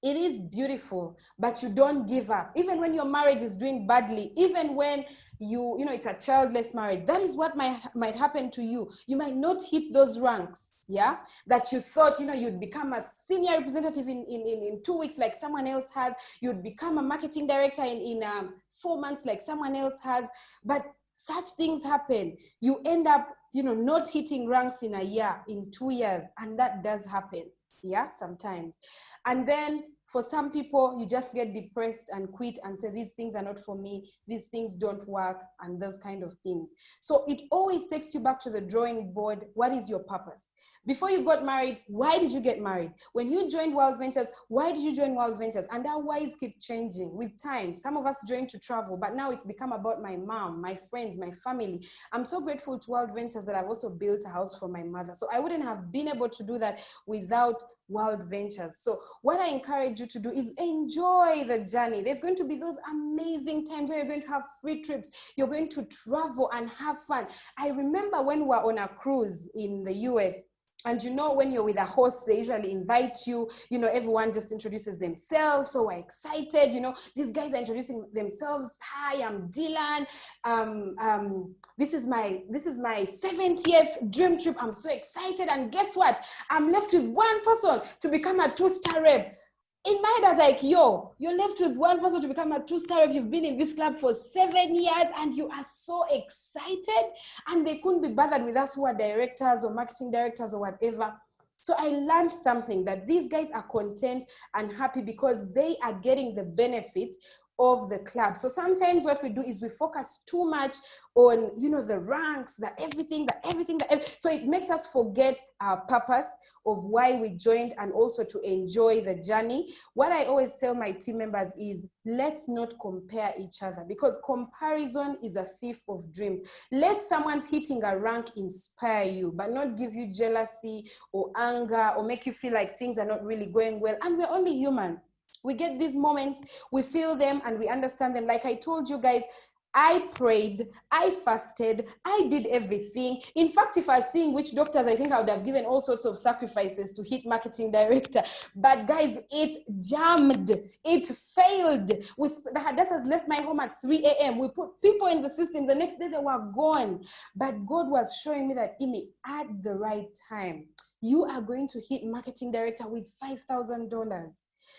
It is beautiful, but you don't give up. Even when your marriage is doing badly, even when you know, it's a childless marriage, that is what might happen to you. You might not hit those ranks, yeah, that you thought, you know, you'd become a senior representative in 2 weeks like someone else has. You'd become a marketing director in 4 months like someone else has. But such things happen. You end up, you know, not hitting ranks in a year, in 2 years, and that does happen, yeah, sometimes. And then for some people, you just get depressed and quit and say, these things are not for me, these things don't work, and those kind of things. So it always takes you back to the drawing board. What is your purpose? Before you got married, why did you get married? When you joined World Ventures, why did you join World Ventures? And our whys keep changing with time. Some of us joined to travel, but now it's become about my mom, my friends, my family. I'm so grateful to World Ventures that I've also built a house for my mother. So I wouldn't have been able to do that without World Ventures. So what I encourage you to do is enjoy the journey. There's going to be those amazing times where you're going to have free trips. You're going to travel and have fun. I remember when we were on a cruise in the US, and you know, when you're with a host, they usually invite you, you know, everyone just introduces themselves. So we're excited, you know, these guys are introducing themselves. Hi, I'm Dylan. This is my 70th dream trip. I'm so excited. And guess what? I'm left with one person to become a 2-star rep. In my head, I was like, yo, you're left with one person to become a 2-star rep. You've been in this club for 7 years and you are so excited. And they couldn't be bothered with us who are directors or marketing directors or whatever. So I learned something, that these guys are content and happy because they are getting the benefit of the club. So sometimes what we do is we focus too much on, you know, the ranks, the everything. So it makes us forget our purpose of why we joined, and also to enjoy the journey. What I always tell my team members is, let's not compare each other, because comparison is a thief of dreams. Let someone's hitting a rank inspire you, but not give you jealousy or anger or make you feel like things are not really going well. And we're only human. We get these moments, we feel them, and we understand them. Like I told you guys, I prayed, I fasted, I did everything. In fact, if I was seeing which doctors, I think I would have given all sorts of sacrifices to hit marketing director. But guys, it jammed, it failed. The hairdressers left my home at 3 a.m. We put people in the system. The next day they were gone. But God was showing me that, Immy, at the right time, you are going to hit marketing director with $5,000.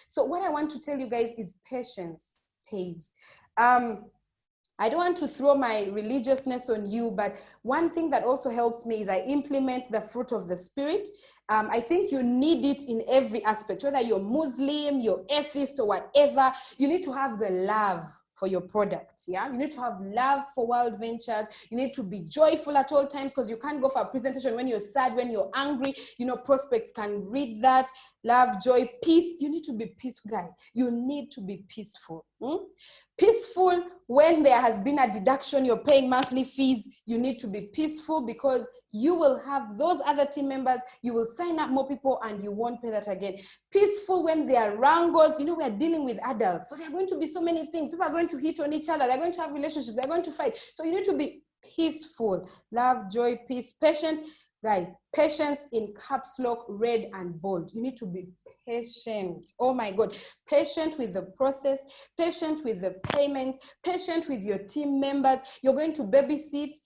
So what I want to tell you guys is patience pays. I don't want to throw my religiousness on you, but one thing that also helps me is I implement the fruit of the Spirit. I think you need it in every aspect, whether you're Muslim, you're atheist or whatever, you need to have the love for your product, yeah? You need to have love for World Ventures. You need to be joyful at all times, because you can't go for a presentation when you're sad, when you're angry. You know, prospects can read that. Love, joy, peace. You need to be peaceful, guys. You need to be peaceful. Peaceful when there has been a deduction, you're paying monthly fees, you need to be peaceful because you will have those other team members, you will sign up more people and you won't pay that again. Peaceful when there are wrangles, we are dealing with adults. So there are going to be so many things. People are going to hit on each other. They're going to have relationships. They're going to fight. So you need to be peaceful. Love, joy, peace, patient. Guys, patience in caps lock, red and bold. You need to be patient. Oh my God. Patient with the process, patient with the payments, patient with your team members. You're going to babysit,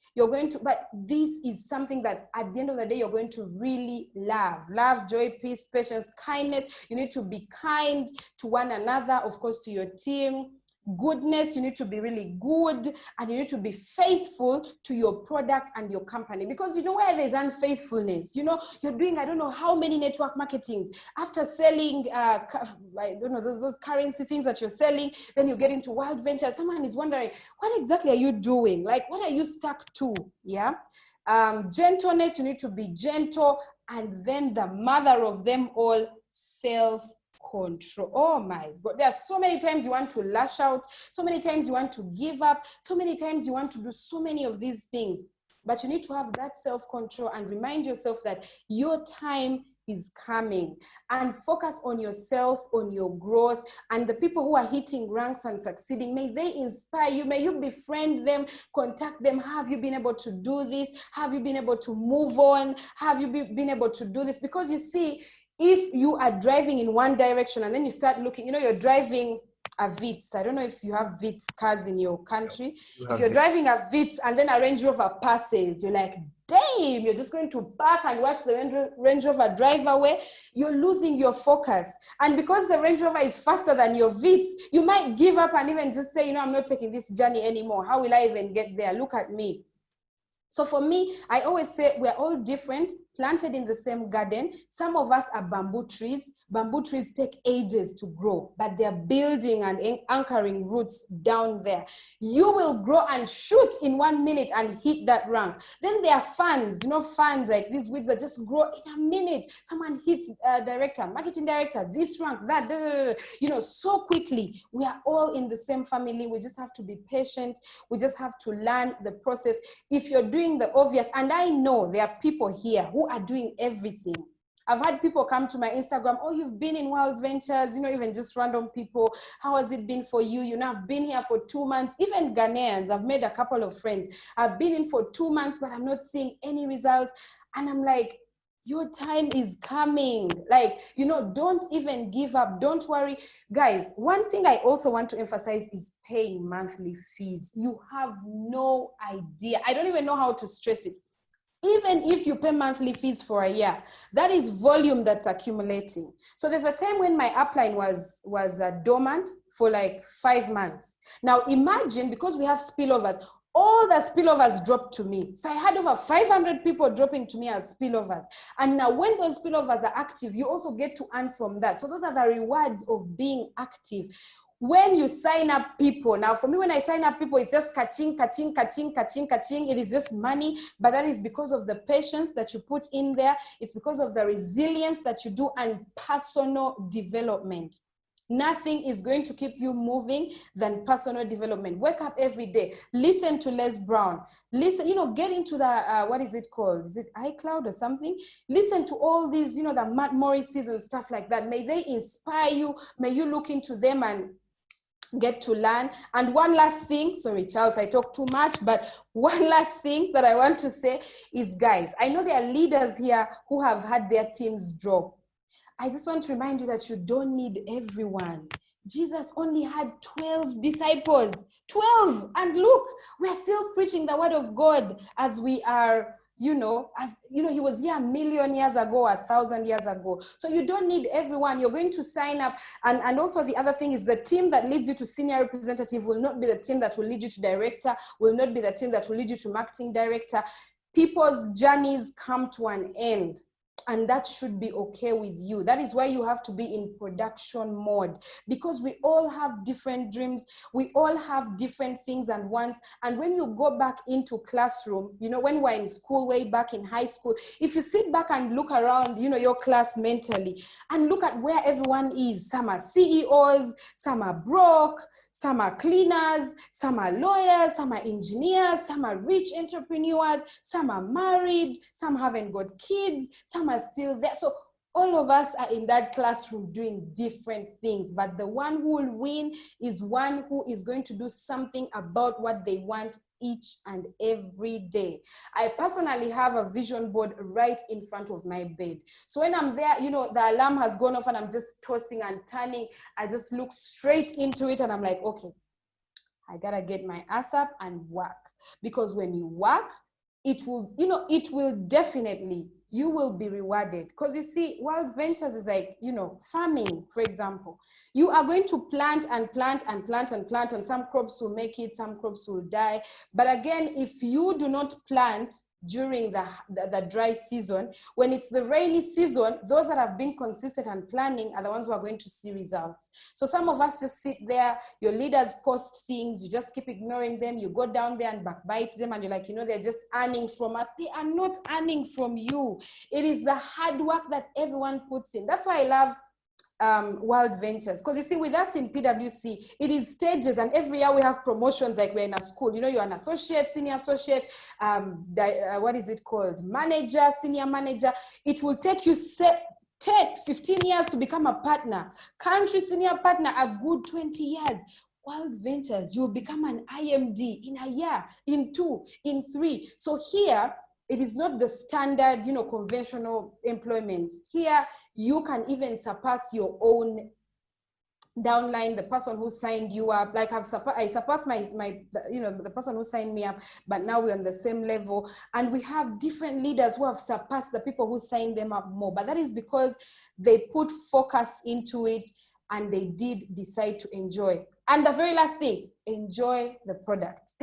but this is something that at the end of the day, you're going to really love. Love, joy, peace, patience, kindness. You need to be kind to one another, of course, to your team. Goodness, you need to be really good, and you need to be faithful to your product and your company, because where there's unfaithfulness, you're doing I don't know how many network marketings after selling I don't know those currency things that you're selling, then you get into wild ventures. Someone is wondering, what exactly are you doing? Like, what are you stuck to? Yeah. Gentleness, you need to be gentle, and then the mother of them all, self-control. Oh my God. There are so many times you want to lash out, so many times you want to give up, so many times you want to do so many of these things, but you need to have that self-control and remind yourself that your time is coming, and focus on yourself, on your growth, and the people who are hitting ranks and succeeding, may they inspire you. May you befriend them, contact them. Have you been able to do this? Have you been able to move on? Have you been able to do this? Because you see, if you are driving in one direction and then you start looking, you're driving a Vitz. I don't know if you have Vitz cars in your country. If you're driving a Vitz and then a Range Rover passes, you're like, damn, you're just going to park and watch the Range Rover drive away. You're losing your focus. And because the Range Rover is faster than your Vitz, you might give up and even just say, I'm not taking this journey anymore. How will I even get there? Look at me. So for me, I always say we're all different, planted in the same garden. Some of us are bamboo trees. Bamboo trees take ages to grow, but they're building and anchoring roots down there. You will grow and shoot in 1 minute and hit that rank. Then there are fans, fans like these weeds that just grow in a minute. Someone hits director, marketing director, this rank, that, so quickly. We are all in the same family. We just have to be patient. We just have to learn the process. If you're doing the obvious, and I know there are people here who are doing everything. I've had people come to my Instagram, oh, you've been in Wild Ventures, even just random people. How has it been for you? I've been here for 2 months. Even Ghanaians, I've made a couple of friends. I've been in for 2 months, but I'm not seeing any results. And I'm like, your time is coming. Like, don't even give up. Don't worry. Guys, one thing I also want to emphasize is paying monthly fees. You have no idea. I don't even know how to stress it. Even if you pay monthly fees for a year, that is volume that's accumulating. So there's a time when my upline was dormant for like 5 months. Now imagine, because we have spillovers, all the spillovers dropped to me. So I had over 500 people dropping to me as spillovers. And now when those spillovers are active, you also get to earn from that. So those are the rewards of being active. When you sign up people, now for me, when I sign up people, it's just kaching. It is just money, but that is because of the patience that you put in there. It's because of the resilience that you do and personal development. Nothing is going to keep you moving than personal development. Wake up every day. Listen to Les Brown. Listen, get into the, what is it called? Is it iCloud or something? Listen to all these, the Matt Morris's and stuff like that. May they inspire you. May you look into them and get to learn. And one last thing, sorry, Charles, I talk too much, but one last thing that I want to say is, guys, I know there are leaders here who have had their teams drop. I just want to remind you that you don't need everyone. Jesus only had 12 disciples, 12. And look, we're still preaching the word of God as we are, he was here 1,000,000 years ago, 1,000 years ago. So you don't need everyone. You're going to sign up. And also the other thing is, the team that leads you to senior representative will not be the team that will lead you to director, will not be the team that will lead you to marketing director. People's journeys come to an end. And that should be okay with you. That is why you have to be in production mode, because we all have different dreams. We all have different things and wants. And when you go back into classroom, when we're in school, way back in high school, if you sit back and look around, your class mentally, and look at where everyone is. Some are CEOs, some are broke, Some are cleaners, some are lawyers, some are engineers, some are rich entrepreneurs, some are married, some haven't got kids, some are still there. So all of us are in that classroom doing different things, but the one who will win is one who is going to do something about what they want each and every day. I personally have a vision board right in front of my bed. So when I'm there, you know, the alarm has gone off and I'm just tossing and turning, I just look straight into it and I'm like, okay, I gotta get my ass up and work. Because when you work, it will, you know, it will definitely, you will be rewarded. Because you see, Wild Ventures is like, you know, farming, for example. You are going to plant and plant and plant and plant, and some crops will make it, some crops will die. But again, if you do not plant during the dry season, when it's the rainy season, those that have been consistent and planning are the ones who are going to see results. So some of us just sit there, your leaders post things, you just keep ignoring them, you go down there and backbite them, and you're like, you know, they're just earning from us. They are not earning from you. It is the hard work that everyone puts in. That's why I love Wild Ventures, because you see, with us in PwC, it is stages, and every year we have promotions. Like we're in a school, you know, you're an associate, senior associate, what is it called, manager, senior manager. It will take you 10, 15 years to become a partner. Country senior partner, a good 20 years. Wild Ventures, you will become an IMD in a year, in 2, in 3. So here, it is not the standard, you know, conventional employment. Here, you can even surpass your own downline, the person who signed you up. Like I surpassed you know, the person who signed me up, but now we're on the same level. And we have different leaders who have surpassed the people who signed them up more. But that is because they put focus into it and they did decide to enjoy. And the very last thing, enjoy the product.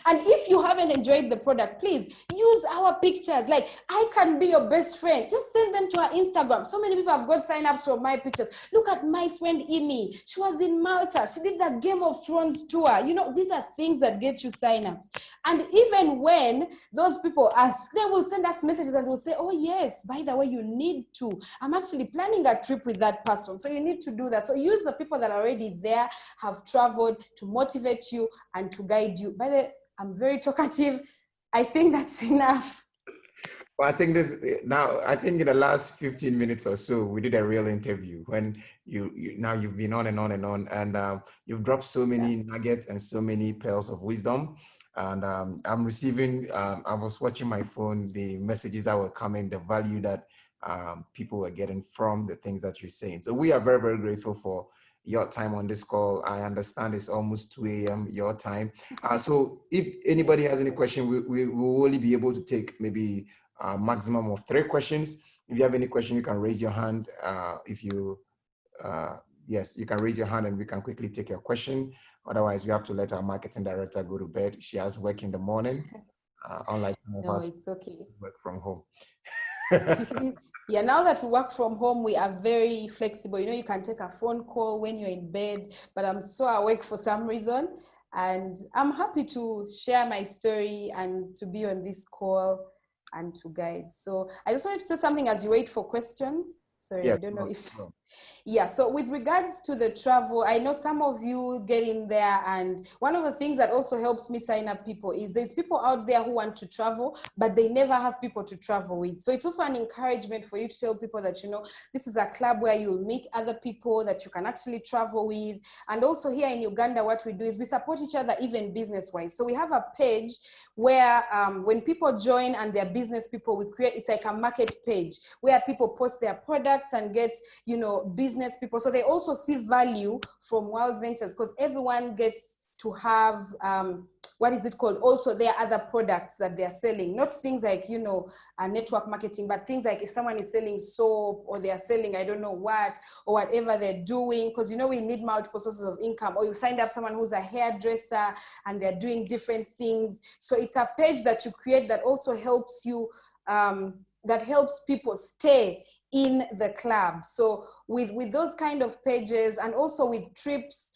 And if you haven't enjoyed the product, please use our pictures. Like, I can be your best friend. Just send them to our Instagram. So many people have got sign-ups from my pictures. Look at my friend Immy. She was in Malta. She did the Game of Thrones tour. You know, these are things that get you sign-ups. And even when those people ask, they will send us messages and will say, oh yes, by the way, you need to. I'm actually planning a trip with that person. So you need to do that. So use the people that are already there, have traveled, to motivate you and to guide you. By the way, I'm very talkative. I think that's enough. Well, I think I think in the last 15 minutes or so, we did a real interview when now you've been on and on and on, and you've dropped so many nuggets and so many pearls of wisdom. And I'm receiving, I was watching my phone, the messages that were coming, the value that people were getting from the things that you're saying. So we are very, very grateful for your time on this call. I understand it's almost 2 a.m. your time. So if anybody has any question, we will only be able to take maybe a maximum of 3 questions. If you have any question, you can raise your hand. Yes, you can raise your hand and we can quickly take your question. Otherwise, we have to let our marketing director go to bed. She has work in the morning, unlike some of us. It's okay. Work from home. Yeah, now that we work from home, we are very flexible. You know, you can take a phone call when you're in bed, but I'm so awake for some reason. And I'm happy to share my story and to be on this call and to guide. So I just wanted to say something as you wait for questions. Sorry, yes, I don't know if... Yeah, so with regards to the travel, I know some of you get in there, and one of the things that also helps me sign up people is there's people out there who want to travel, but they never have people to travel with. So it's also an encouragement for you to tell people that, you know, this is a club where you'll meet other people that you can actually travel with. And also here in Uganda, what we do is we support each other even business-wise. So we have a page where when people join and they're business people, we create, it's like a market page where people post their products and get, you know, business people. So they also see value from Wild Ventures because everyone gets to have, what is it called? Also, there are other products that they're selling, not things like, you know, network marketing, but things like if someone is selling soap or they're selling, I don't know what, or whatever they're doing, because, you know, we need multiple sources of income, or you signed up someone who's a hairdresser and they're doing different things. So it's a page that you create that also helps you, that helps people stay in the club. So with those kind of pages and also with trips,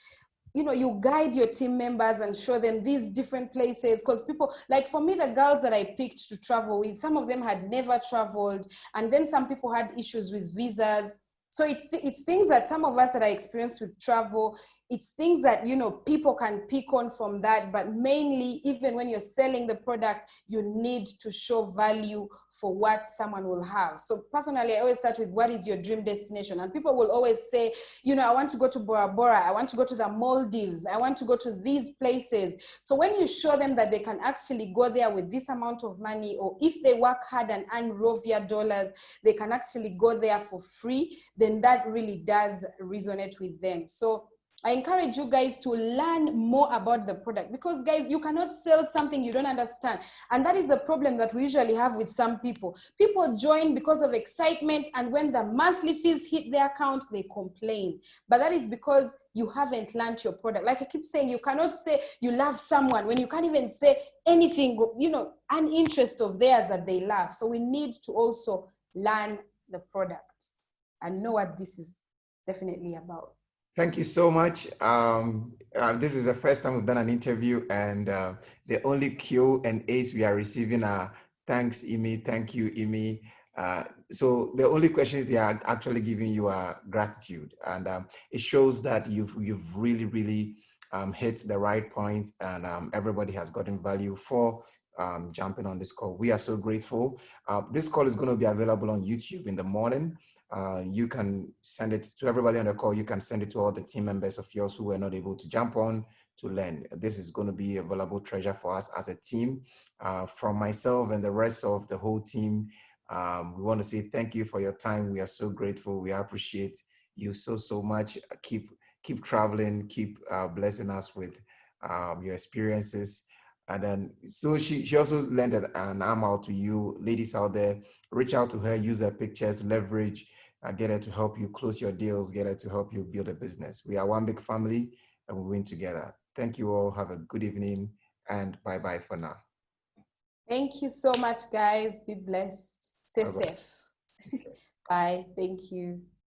you know, you guide your team members and show them these different places, because people, like for me, the girls that I picked to travel with, some of them had never traveled, and then some people had issues with visas. So it's things that some of us that are experienced with travel, it's things that, you know, people can pick on from that, but mainly, even when you're selling the product, you need to show value for what someone will have. So personally, I always start with, what is your dream destination? And people will always say, you know, I want to go to Bora Bora, I want to go to the Maldives, I want to go to these places. So when you show them that they can actually go there with this amount of money, or if they work hard and earn Rovia dollars, they can actually go there for free, then that really does resonate with them. So I encourage you guys to learn more about the product, because guys, you cannot sell something you don't understand. And that is the problem that we usually have with some people. People join because of excitement, and when the monthly fees hit their account, they complain. But that is because you haven't learned your product. Like I keep saying, you cannot say you love someone when you can't even say anything, you know, an interest of theirs that they love. So we need to also learn the product and know what this is definitely about. Thank you so much. This is the first time we've done an interview, and the only Q and A's we are receiving are thanks, Immy, thank you, Immy. So the only questions they are actually giving you are gratitude, and it shows that you've really hit the right points, and everybody has gotten value for jumping on this call. We are so grateful. This call is going to be available on YouTube in the morning. You can send it to everybody on the call. You can send it to all the team members of yours who were not able to jump on to learn. This is going to be a valuable treasure for us as a team. From myself and the rest of the whole team, we want to say thank you for your time. We are so grateful. We appreciate you so much. Keep traveling. Keep blessing us with your experiences. And then, so she also lent an arm out to you, ladies out there. Reach out to her, use her pictures, leverage, get her to help you close your deals, get her to help you build a business. We are one big family and we win together. Thank you all. Have a good evening and bye-bye for now. Thank you so much, guys. Be blessed. Stay Bye-bye. safe. Bye. Thank you.